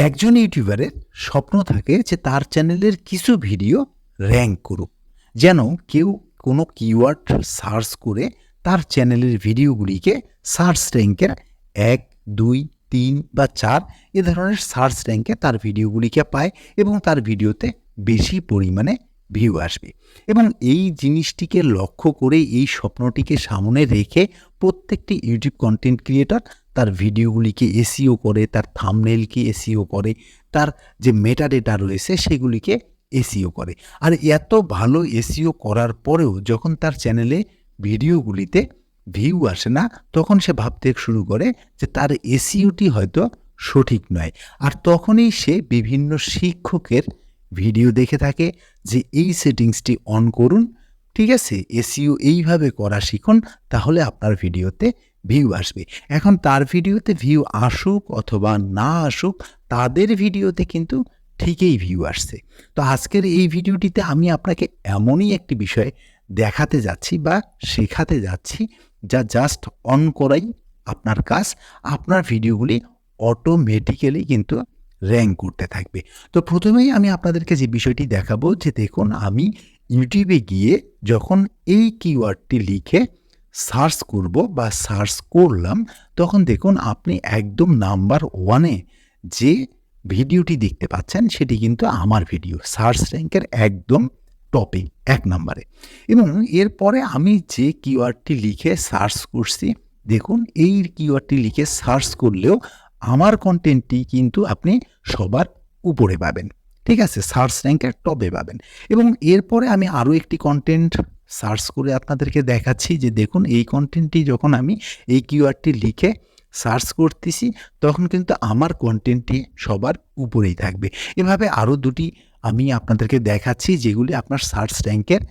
একজন ইউটিউবারের স্বপ্ন থাকে যে তার চ্যানেলের কিছু ভিডিও র্যাঙ্ক করুক, যেন কেউ কোনো কিওয়ার্ড সার্চ করে তার চ্যানেলের ভিডিওগুলিকে সার্চ র্যাঙ্কের 1, 2, 3 বা 4 এ ধরনের সার্চ র্যাঙ্কে তার ভিডিওগুলিকে পায় এবং তার ভিডিওতে বেশি পরিমাণে ভিউ আসবে। এবং এই জিনিসটিকে লক্ষ্য করে, এই স্বপ্নটিকে সামনে রেখে প্রত্যেকটি ইউটিউব কন্টেন্ট ক্রিয়েটর তার ভিডিওগুলিকে এসইও করে, তার থাম্বনেইলকে এসইও করে, তার যে মেটা ডেটা রয়েছে সেগুলিকে এসইও করে। আর এত ভালো এসইও করার পরেও যখন তার চ্যানেলে ভিডিওগুলিতে ভিউ আসে না, তখন সে ভাবতে শুরু করে যে তার এসইওটি হয়তো সঠিক নয়। আর তখনই সে বিভিন্ন শিক্ষকের ভিডিও দেখে থাকে যে এই সেটিংসটি অন করুন, ঠিক আছে, এসইও এইভাবে করা শিখুন, তাহলে আপনার ভিডিওতে ভিউ আসবে। এখন তার ভিডিওতে ভিউ আসুক অথবা না আসুক, তাদের ভিডিওতে কিন্তু ঠিকই ভিউ আসছে। তো আজকের এই ভিডিওটিতে আমি আপনাকে এমনই একটি বিষয় দেখাতে যাচ্ছি বা শেখাতে যাচ্ছি, যা জাস্ট অন করাই আপনার কাজ। আপনার ভিডিওগুলি অটোমেটিক্যালি কিন্তু র্যাঙ্ক করতে থাকবে। তো প্রথমেই আমি আপনাদেরকে যে বিষয়টি দেখাবো, যে দেখুন, আমি ইউটিউবে গিয়ে যখন এই কিওয়ার্ডটি লিখে সার্চ করব বা সার্চ করলাম, তখন দেখুন আপনি একদম নাম্বার 1-এ যে ভিডিওটি দেখতে পাচ্ছেন সেটি কিন্তু আমার ভিডিও, সার্চ র্যাঙ্কের একদম টপে 1 নম্বরে। এবং এরপরে আমি যে কিওয়ার্ডটি লিখে সার্চ করছি, দেখুন এই কিওয়ার্ডটি লিখে সার্চ করলেও আমার কন্টেন্টটি কিন্তু আপনি সবার উপরে পাবেন, ঠিক আছে, সার্চ র্যাঙ্কের টপে পাবেন। এবং এরপরে আমি আরও একটি কন্টেন্ট সার্চ করে আপনাদেরকে দেখাচ্ছি, যে দেখুন এই কন্টেন্টটি যখন আমি এই কিওয়ার্ডটি লিখে সার্চ করতেছি, তখন কিন্তু আমার কন্টেন্টটি সবার উপরেই থাকবে। এভাবে আরও দুটি আমি আপনাদেরকে দেখাচ্ছি, যেগুলি আপনার সার্চ র্যাঙ্কের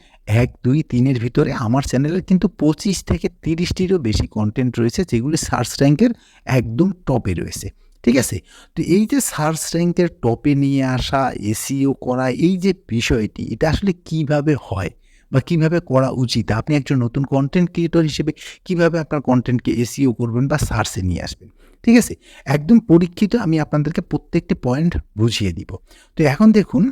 1, 2, 3-এর ভিতরে। আমার চ্যানেলের কিন্তু 25 থেকে 30টিরও বেশি কন্টেন্ট রয়েছে, যেগুলি সার্চ র্যাঙ্কের একদম টপে রয়েছে, ঠিক আছে। তো এই যে সার্চ র্যাঙ্কের টপে নিয়ে আসা, এসইও করা, এই যে বিষয়টি, এটা আসলে কিভাবে হয় বা কিভাবে করা উচিত, আপনি একজন নতুন কন্টেন্ট ক্রিয়েটর হিসেবে কিভাবে আপনার কন্টেন্টকে এসইও করবেন বা সার্চে নিয়ে আসবেন, ঠিক আছে, একদম পরীক্ষিত আমি আপনাদেরকে প্রত্যেকটি পয়েন্ট বুঝিয়ে দিব। তো এখন দেখুন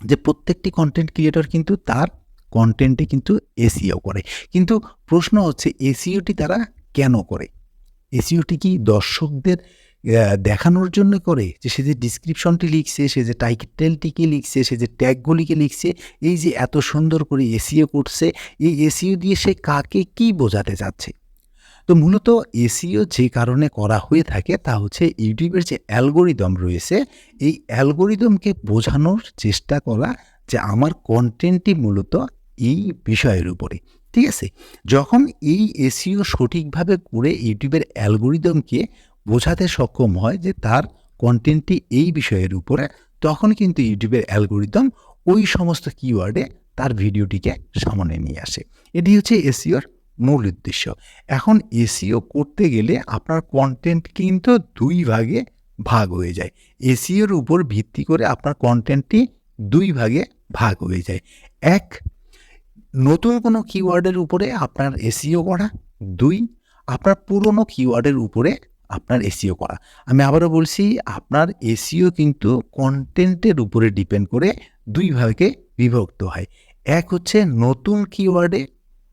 যে প্রত্যেকটি কন্টেন্ট ক্রিয়েটর কিন্তু তার কন্টেন্টে কিন্তু এসইও করে, কিন্তু প্রশ্ন হচ্ছে এসইওটি তারা কেন করে? এসইওটি কি দর্শকদের দেখানোর জন্য করে, যে সে যে ডিসক্রিপশনটি লিখছে, সে যে টাইটেলটিকে লিখছে, সে যে ট্যাগগুলিকে লিখছে, এই যে এত সুন্দর করে এসইও করছে, এই এসইও দিয়ে সে কাকে কি বোঝাতে চাচ্ছে? তো মূলত এসইও যে কারণে করা হয়ে থাকে, তা হচ্ছে ইউটিউবের যে অ্যালগোরিদম রয়েছে, এই অ্যালগোরিদমকে বোঝানোর চেষ্টা করা যে আমার কন্টেন্টটি মূলত এই বিষয়ের উপরে, ঠিক আছে। যখন এই এসইও সঠিকভাবে করে ইউটিউবের অ্যালগোরিদমকে বোঝাতে সক্ষম হয় যে তার কন্টেন্টটি এই বিষয়ের উপরে, তখন কিন্তু ইউটিউবের অ্যালগোরিদম ওই সমস্ত কিওয়ার্ডে তার ভিডিওটিকে সামনে নিয়ে আসে। এটি হচ্ছে এসইওর মূল উদ্দেশ্য। এখন এসইও করতে গেলে আপনার কন্টেন্ট কিন্তু 2 ভাগে ভাগ হয়ে যায়। এসইওর উপর ভিত্তি করে আপনার কন্টেন্টটি 2 ভাগে ভাগ হয়ে যায়। 1, নতুন কোনো কিওয়ার্ডের উপরে আপনার এসইও করা। 2, আপনার পুরনো কিওয়ার্ডের উপরে আপনার এসইও করা। আমি আবারও বলছি, আপনার এসইও কিন্তু কন্টেন্টের উপরে ডিপেন্ড করে 2 ভাগে বিভক্ত হয়। 1 হচ্ছে নতুন কিওয়ার্ডে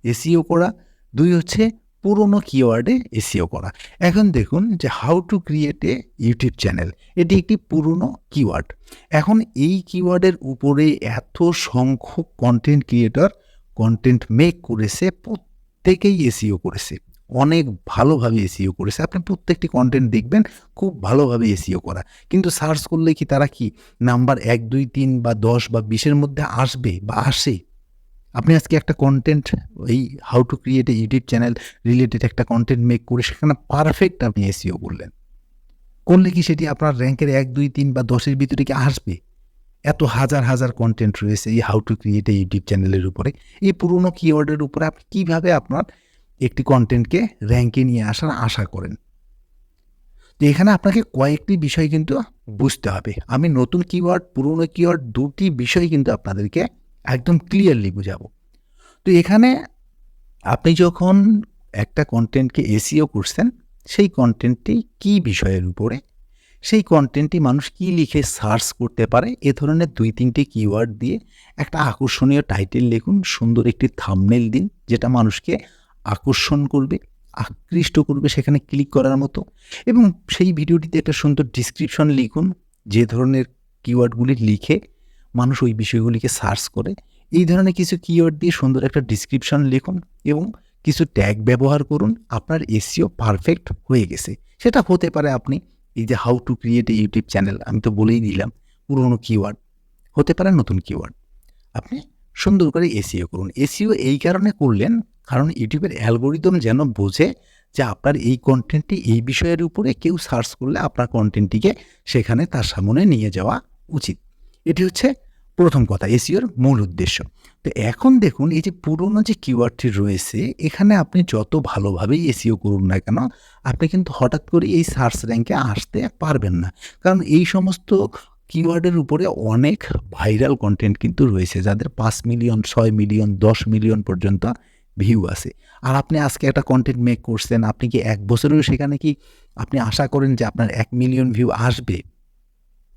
এসইও করা, 2 হচ্ছে পুরনো কিওয়ার্ডে এসইও করা। এখন দেখুন যে how to create a YouTube channel, এটি একটি পুরনো কিওয়ার্ড। এখন এই কিওয়ার্ডের উপরে এত সংখ্যক কন্টেন্ট ক্রিয়েটর কন্টেন্ট মেক করেছে, প্রত্যেকেই এসইও করেছে, অনেক ভালোভাবে এসইও করেছে। আপনি প্রত্যেকটি কন্টেন্ট দেখবেন খুব ভালোভাবে এসইও করা, কিন্তু সার্চ করলে কি তারা কি নাম্বার 1, 2, 3 বা 10 বা 20-এর মধ্যে আসবে বা আসে? আপনি আজকে একটা কন্টেন্ট, এই how to create a YouTube channel related একটা কন্টেন্ট মেক করে সেখানে পারফেক্ট আপনি এসইও করলে কি সেটি আপনার র্যাঙ্কের 1, 2, 3 বা 10-এর ভিতরে কি আসবে? এত হাজার হাজার কন্টেন্ট রয়েছে এই how to create a YouTube চ্যানেলের উপরে। এই পুরনো কিওয়ার্ডের উপরে আপনি কীভাবে আপনার একটি কন্টেন্টকে র্যাঙ্কে নিয়ে আসার আশা করেন? তো এখানে আপনাকে কয়েকটি বিষয় কিন্তু বুঝতে হবে। আমি নতুন কিওয়ার্ড, পুরনো কিওয়ার্ড, দুটি বিষয় কিন্তু আপনাদেরকে একদম ক্লিয়ারলি বুঝাবো। তো এখানে আপনি যখন একটা কন্টেন্টকে এসইও করছেন, সেই কন্টেন্টটি কী বিষয়ের উপরে, সেই কন্টেন্টটি মানুষ কী লিখে সার্চ করতে পারে এ ধরনের 2-3টি কিওয়ার্ড দিয়ে একটা আকর্ষণীয় টাইটেল লিখুন, সুন্দর একটি থাম্বনেইল দিন যেটা মানুষকে আকর্ষণ করবে, আকৃষ্ট করবে সেখানে ক্লিক করার মতো, এবং সেই ভিডিওটিতে একটা সুন্দর ডিসক্রিপশন লিখুন যে ধরনের কিওয়ার্ডগুলি লিখে মানুষ ওই বিষয়গুলিকে সার্চ করে। এই ধরনের কিছু কিওয়ার্ড দিয়ে সুন্দর একটা ডিসক্রিপশন লিখুন এবং কিছু ট্যাগ ব্যবহার করুন, আপনার এসইও পারফেক্ট হয়ে গেছে। সেটা হতে পারে আপনি এই যে how to create a YouTube channel, আমি তো বলেই দিলাম, পুরনো কিওয়ার্ড হতে পারে, নতুন কিওয়ার্ড আপনি সুন্দর করে এসইও করুন। এসইও এই কারণে করলেন কারণ ইউটিউবের অ্যালগোরিদম যেন বোঝে যে আপনার এই কন্টেন্টটি এই বিষয়ের উপরে কেউ সার্চ করলে আপনার কন্টেন্টটিকে সেখানে তার সামনে নিয়ে যাওয়া উচিত। এটি হচ্ছে প্রথম কথা, এসইওর মূল উদ্দেশ্য। তো এখন দেখুন এই যে পুরনো যে কিওয়ার্ডটি রয়েছে এখানে আপনি যত ভালোভাবেই এসইও করুন না কেন আপনি কিন্তু হঠাৎ করে এই সার্চ র্যাঙ্কে আসতে পারবেন না, কারণ এই সমস্ত কিওয়ার্ডের উপরে অনেক ভাইরাল কন্টেন্ট কিন্তু রয়েছে যাদের 5 মিলিয়ন, 6 মিলিয়ন, 10 মিলিয়ন পর্যন্ত ভিউ আছে। আর আপনি আজকে একটা কন্টেন্ট মেক করছেন, আপনি কি 1 বছরেও সেখানে কি আপনি আশা করেন যে আপনার 1 মিলিয়ন ভিউ আসবে?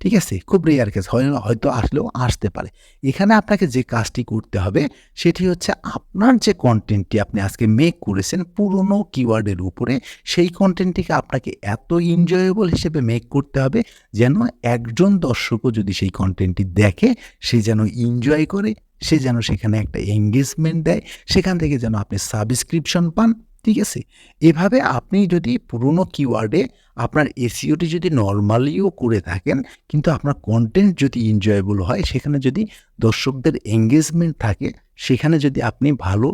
ঠিক আছে? খুব রেয়ার কেস, হয়তো আসলেও আসতে পারে। এখানে আপনাকে যে কাজটি করতে হবে সেটি হচ্ছে আপনার যে কন্টেন্টটি আপনি আজকে মেক করেছেন পুরনো কিওয়ার্ডের উপরে, সেই কন্টেন্টটিকে আপনাকে এত এনজয়েবল হিসেবে মেক করতে হবে যেন একজন দর্শকও যদি সেই কন্টেন্টটি দেখে সে যেন এনজয় করে, সে যেন সেখানে একটা এঙ্গেজমেন্ট দেয়, সেখান থেকে যেন আপনি সাবস্ক্রিপশন পান। ঠিক আছে? এভাবে আপনি যদি পুরনো কিওয়ার্ডে আপনার এসইওটি যদি নরমালিও করে থাকেন কিন্তু আপনার কন্টেন্ট যদি এনজয়েবল হয়, সেখানে যদি দর্শকদের এঙ্গেজমেন্ট থাকে, সেখানে যদি আপনি ভালো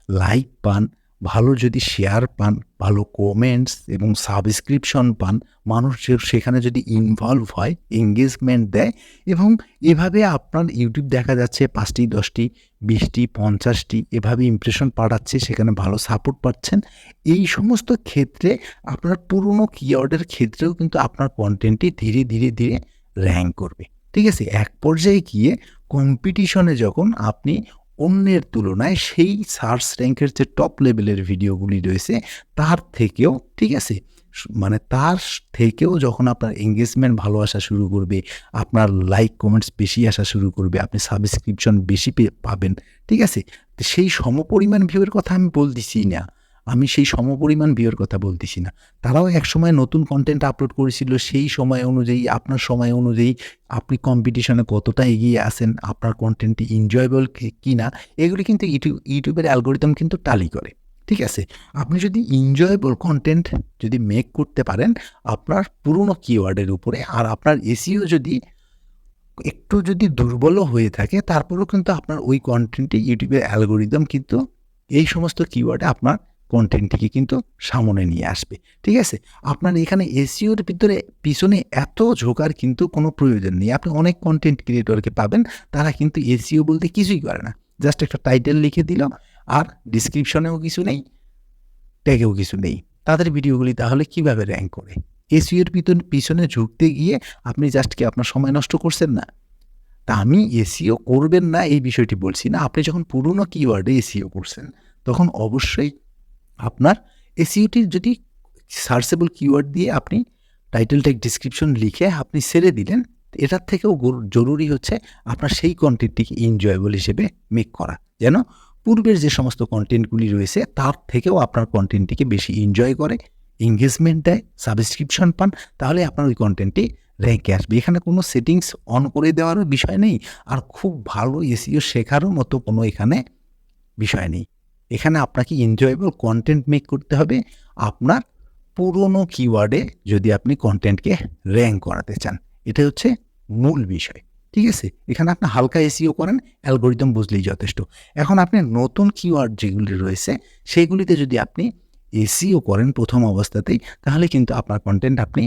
লাইক পান, ভালো যদি শেয়ার পান, ভালো কমেন্টস এবং সাবস্ক্রিপশন পান, মানুষ সেখানে যদি ইনভলভ হয়, এঙ্গেজমেন্ট দেয়, এবং এভাবে আপনার ইউটিউব দেখা যাচ্ছে 5টি, 10টি, 20টি, 50টি এভাবে ইমপ্রেশন পাঠাচ্ছে, সেখানে ভালো সাপোর্ট পাচ্ছেন। এই সমস্ত ক্ষেত্রে আপনার পুরনো কিওয়ার্ডের ক্ষেত্রেও কিন্তু আপনার কন্টেন্টটি ধীরে ধীরে ধীরে র্যাঙ্ক করবে। ঠিক আছে? এক পর্যায়ে গিয়ে কম্পিটিশনে যখন আপনি অন্যের তুলনায় সেই সার্চ র্যাঙ্কের যে টপ লেভেলের ভিডিওগুলি রয়েছে তার থেকেও, ঠিক আছে, মানে তার থেকেও যখন আপনার এঙ্গেজমেন্ট ভালো আসা শুরু করবে, আপনার লাইক কমেন্টস বেশি আসা শুরু করবে, আপনি সাবস্ক্রিপশন বেশি পাবেন। ঠিক আছে? তো সেই সমপরিমাণ ভিউয়ের কথা আমি বলতেছি না, আমি সেই সমপরিমাণ ভিউয়ের কথা বলতেছি না। তারাও একসময় নতুন কন্টেন্ট আপলোড করেছিল, সেই সময় অনুযায়ী, আপনার সময় অনুযায়ী আপনি কম্পিটিশনে কতটা এগিয়ে আছেন, আপনার কন্টেন্টটি এনজয়েবল কিনা, এগুলি কিন্তু ইউটিউবের অ্যালগোরিদম কিন্তু টালি করে। ঠিক আছে? আপনি যদি এনজয়েবল কন্টেন্ট যদি মেক করতে পারেন আপনার পুরনো কিওয়ার্ডের উপরে, আর আপনার এসইও যদি একটু যদি দুর্বলও হয়ে থাকে তারপরেও কিন্তু আপনার ওই কন্টেন্টটি ইউটিউবের অ্যালগোরিদম কিন্তু এই সমস্ত কিওয়ার্ডে আপনার কন্টেন্টটিকে কিন্তু সামনে নিয়ে আসবে। ঠিক আছে? আপনার এখানে এসইওর পিছনে এত ঝোঁকার কিন্তু কোনো প্রয়োজন নেই। আপনি অনেক কন্টেন্ট ক্রিয়েটরকে পাবেন তারা কিন্তু এসইও বলতে কিছুই করে না। জাস্ট একটা টাইটেল লিখে দিল আর ডিসক্রিপশনেও কিছু নেই, ট্যাগেও কিছু নেই। তাদের ভিডিওগুলি তাহলে কিভাবে র্যাঙ্ক করে? এসইওর পিছনে ঝুঁকতে গিয়ে আপনি জাস্ট কি আপনার সময় নষ্ট করছেন না? তা আমি এসইও করবেন না এই বিষয়টি বলছি না। আপনি যখন পুরনো কিওয়ার্ডে এসইও করছেন তখন অবশ্যই আপনার এসইওটির যদি সার্চেবল কিওয়ার্ড দিয়ে আপনি টাইটেল ট্যাগ ডিসক্রিপশন লিখে আপনি ছেড়ে দিলেন, এটার থেকেও জরুরি হচ্ছে আপনার সেই কন্টেন্টটিকে এনজয়েবল হিসেবে মেক করা, যেন পূর্বের যে সমস্ত কন্টেন্টগুলি রয়েছে তার থেকেও আপনার কন্টেন্টটিকে বেশি এনজয় করে, এঙ্গেজমেন্ট দেয়, সাবস্ক্রিপশন পান, তাহলে আপনার ওই কন্টেন্টটি র্যাঙ্কে আসবে। এখানে কোনো সেটিংস অন করে দেওয়ারও বিষয় নেই, আর খুব ভালো এসইও শেখারও মতো কোনো এখানে বিষয় নেই। এখানে আপনাকে এনজয়েবল কন্টেন্ট মেক করতে হবে আপনার পুরনো কিওয়ার্ডে যদি আপনি কন্টেন্টকে র্যাঙ্ক করাতে চান। এটা হচ্ছে মূল বিষয়। ঠিক আছে? এখানে আপনি হালকা এসইও করেন, অ্যালগোরিদম বুঝলেই যথেষ্ট। এখন আপনি নতুন কিওয়ার্ড যেগুলি রয়েছে সেগুলিতে যদি আপনি এসইও করেন প্রথম অবস্থাতেই, তাহলে কিন্তু আপনার কন্টেন্ট আপনি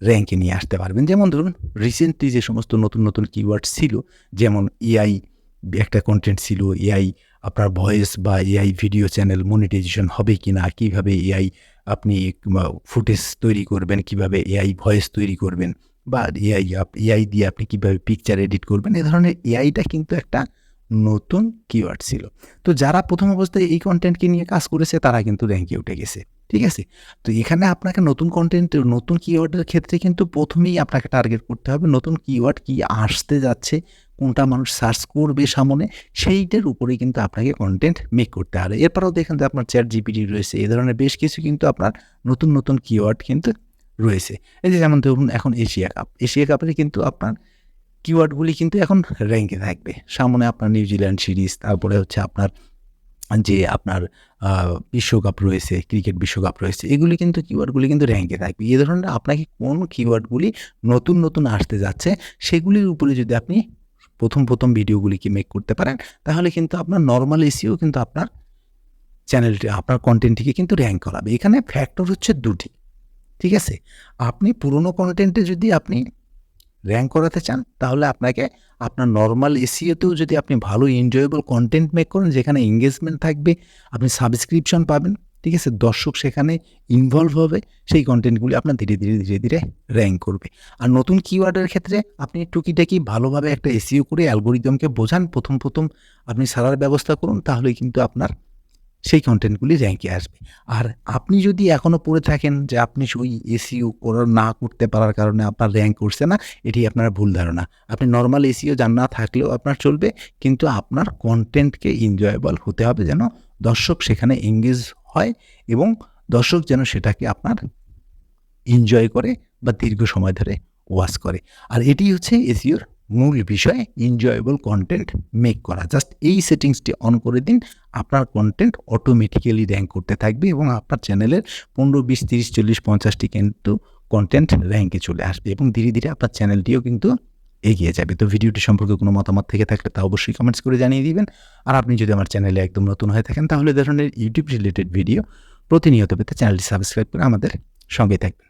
র্যাঙ্কে নিয়ে আসতে পারবেন। যেমন ধরুন রিসেন্টলি যে সমস্ত নতুন নতুন কিওয়ার্ড ছিল, যেমন এআই একটা কন্টেন্ট ছিল, এআই আপনার ভয়েস বা এআই ভিডিও চ্যানেল মনিটাইজেশন হবে কিনা, কিভাবে এআই আপনি ফুটেজ তৈরি করবেন, কিভাবে এআই ভয়েস তৈরি করবেন, বা এআই দিয়ে আপনি কিভাবে পিকচার এডিট করবেন। এ ধরনের এআইটা কিন্তু একটা নতুন কিওয়ার্ড ছিল। তো যারা প্রথম অবস্থায় এই কনটেন্টকে নিয়ে কাজ করেছে তারা কিন্তু র্যাঙ্কে উঠে গেছে। ঠিক আছে? তো এখানে আপনাকে নতুন কনটেন্ট, নতুন কিওয়ার্ডের ক্ষেত্রে কিন্তু ১ম এই আপনাকে টার্গেট করতে হবে নতুন কিওয়ার্ড কি আসতে যাচ্ছে, কোনটা মানুষ সার্চ করবে সামনে, সেইটার উপরেই কিন্তু আপনাকে কনটেন্ট মেক করতে হবে। এরপরেও দেখেন যে আপনার ChatGPT রয়েছে, এ ধরনের বেশ কিছু কিন্তু আপনার নতুন কিওয়ার্ড কিন্তু রয়েছে। এই যে যেমন ধরুন এখন এশিয়া কাপ। এশিয়া কাপের কিন্তু আপনার কিওয়ার্ডগুলি কিন্তু এখন র্যাঙ্কে থাকবে। সামনে আপনার নিউজিল্যান্ড সিরিজ, তারপরে হচ্ছে আপনার যে আপনার বিশ্বকাপ রয়েছে, ক্রিকেট বিশ্বকাপ রয়েছে, এগুলি কিন্তু কিওয়ার্ডগুলি কিন্তু র্যাঙ্কে থাকবে। এ ধরনের আপনাকে কোন কিওয়ার্ডগুলি নতুন আসতে যাচ্ছে, সেগুলির উপরে যদি আপনি প্রথম ভিডিওগুলিকে মেক করতে পারেন, তাহলে কিন্তু আপনার নরমাল এসইও কিন্তু আপনার চ্যানেলটি, আপনার কনটেন্টটিকে কিন্তু র্যাঙ্ক করাবে। এখানে ফ্যাক্টর হচ্ছে ২ টি। ঠিক আছে? আপনি পুরনো কনটেন্টে যদি আপনি র্যাঙ্ক করাতে চান, তাহলে আপনাকে আপনার নরমাল এসইওতেও যদি আপনি ভালো এনজয়েবল কনটেন্ট মেক করেন, যেখানে এনগেজমেন্ট থাকবে, আপনি সাবস্ক্রিপশন পাবেন, ঠিক আছে? দর্শক সেখানে ইনভলভ হবে, সেই কনটেন্টগুলি আপনার ধীরে ধীরে র্যাঙ্ক করবে। আর নতুন কিওয়ার্ডের ক্ষেত্রে আপনি টুকিটাকি ভালোভাবে একটা এসইও করে অ্যালগরিদমকে বোঝান, প্রথম আপনি ছাড়ার ব্যবস্থা করুন, তাহলেই কিন্তু আপনার সেই কনটেন্টগুলি র্যাঙ্কে আসবে। আর আপনি যদি এখনও পড়ে থাকেন যে আপনি ওই এসইও না করতে পারার কারণে আপনার র্যাঙ্ক করছে না, এটি আপনার ভুল ধারণা। আপনি নরমাল এসইও না থাকলেও আপনার চলবে, কিন্তু আপনার কনটেন্টকে এনজয়েবল হতে হবে, যেন দর্শক সেখানে এঙ্গেজ হয় এবং দর্শক যেন সেটাকে আপনার এনজয় করে বা দীর্ঘ সময় ধরে ওয়াচ করে। আর এটি হচ্ছে এসইওর মূল বিষয়, এনজয়েবল কনটেন্ট মেক করা। জাস্ট এই সেটিংসটি অন করে দিন, আপনার কনটেন্ট অটোমেটিক্যালি র্যাঙ্ক করতে থাকবে এবং আপনার চ্যানেলের ১৫, ২০, ৩০, ৪০, ৫০টি কিন্তু কনটেন্ট র্যাঙ্কে চলে আসবে এবং ধীরে আপনার চ্যানেলটিও কিন্তু এগিয়ে যাবে। তো ভিডিওটি সম্পর্কে কোনো মতামত থেকে থাকলে তা অবশ্যই কমেন্টস করে জানিয়ে দিবেন। আর আপনি যদি আমার চ্যানেলে একদম নতুন হয়ে থাকেন, তাহলে এ ধরনের ইউটিউব রিলেটেড ভিডিও প্রতিনিয়ত পেতে চ্যানেলটি সাবস্ক্রাইব করে আমাদের সঙ্গে থাকবেন।